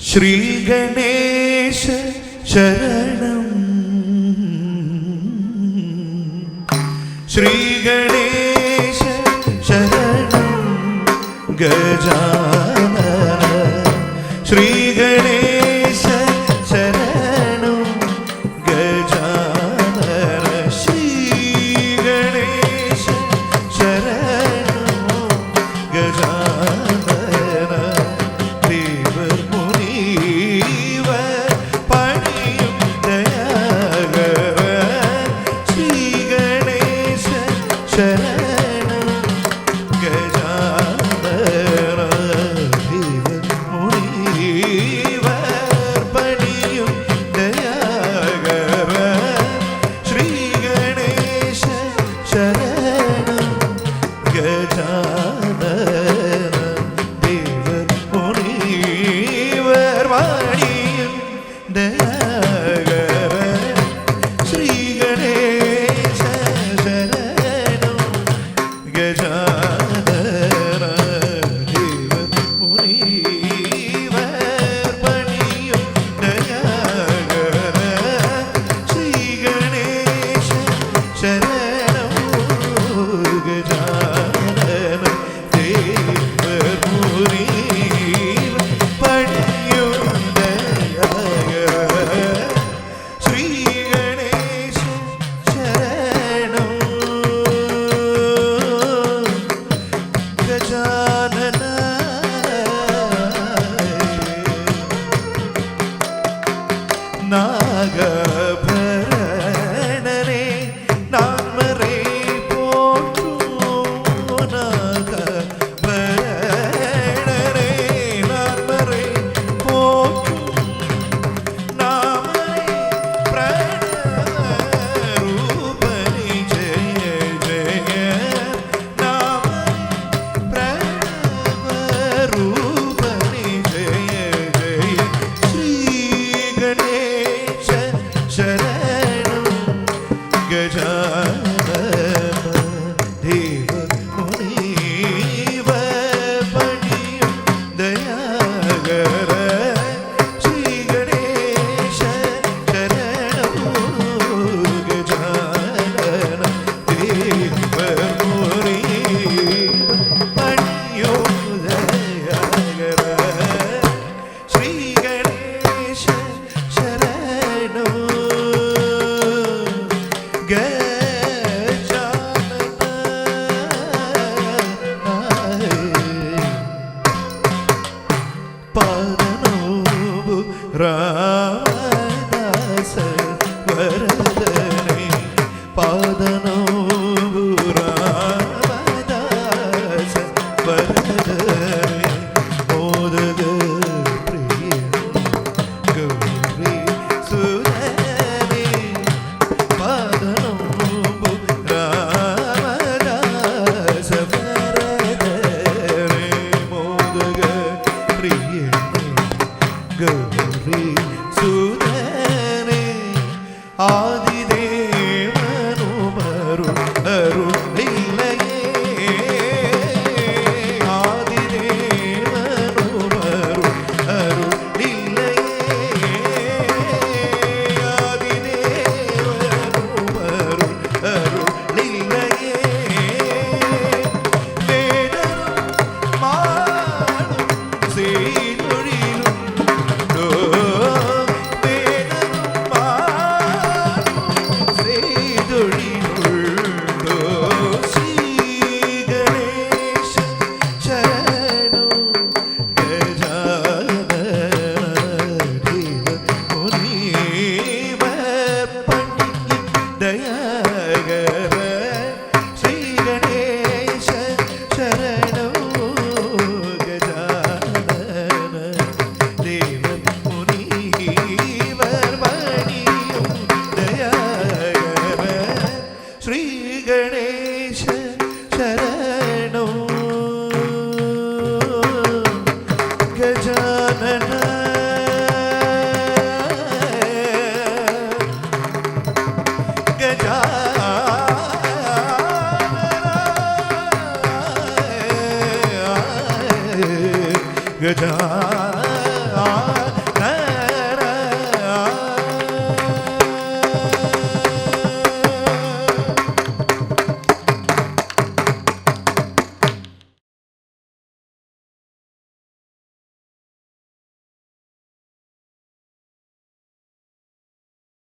ശ്രീ ഗണേശ ശരണം, ശ്രീ ഗണേശ ശരണം ഗജാനന, ശ്രീ ഗണേശ ശരണം ഗജാനന, ശ്രീ ഗണേശ ശരണം ഗജാനന, ദേവർ മുനീവർ പണിയും ദയാകര, ശ്രീ ഗണേശ ശരണം ഗജാനന, ദേവർ മുനീവർ പണിയും ദയാകര, ശ്രീ ഗണേശ ശരണം ഗജാനന, ദേവർ മുനീവർ പണിയും ദയാകര, ശ്രീ ഗണേശ ശരണം ഗജാനന, ദേവർ മുനീവർ പണിയും ദയാകര, ശ്രീ ഗണേശ ശരണം ഗജാനന, ദേവർ മുനീവർ പണിയും ദയാകര, ശ്രീ ഗണേശ ശരണം ഗജാനന. നാഗഭരണനെ നാമരേ പോറ്റും, നാഗഭരണനെ നാമരേ പോറ്റും, നാമരേ പ്രണവരൂപനി ജയ ജയ, നാമരേ പ്രണവരൂപനി ജയ ജയ, ശ്രീ ഗണേശ ശരണം ഗജാനന, ദേവർ മുനീവർ പണിയും ദയാകര, ശ്രീ ഗണേശ ശരണം ഗജാനന, ദേവർ മുനീവർ പണിയും ദയാകര, ശ്രീ ഗണേശ ശരണം ഗജാനന. പാദനോബു രാമദാസ വരദനെ, പാദനോബു രാമദാസ വരദനെ, മോദക പ്രിയ ഗൗരി സുരനെ, പാദനോബു രാമദാസ വരദനെ, മോദക പ്രിയ ഗൗരി സുരനെ, ആദിദേവനുമരുൾ അരുളിലയേ, ആദിദേവനുമരുൾ അരുളിലയേ, ആദിദേവനുമരുൾ അരുളിലയേ, വേദനും മാളും സേതൊഴിലും വേദനും മാളും സേതൊഴിലുള്ളോ, ശ്രീ ഗണേശ ശരണം ഗജാനന, ദേവർ മുനീവർ പണിയും ദയാകര, ശ്രീ ഗണേശ ശരണം ഗജാനന, ദേവർ മുനീവർ പണിയും ദയാകര, ശ്രീ ഗണേശ ശരണം ഗജാനന. गजा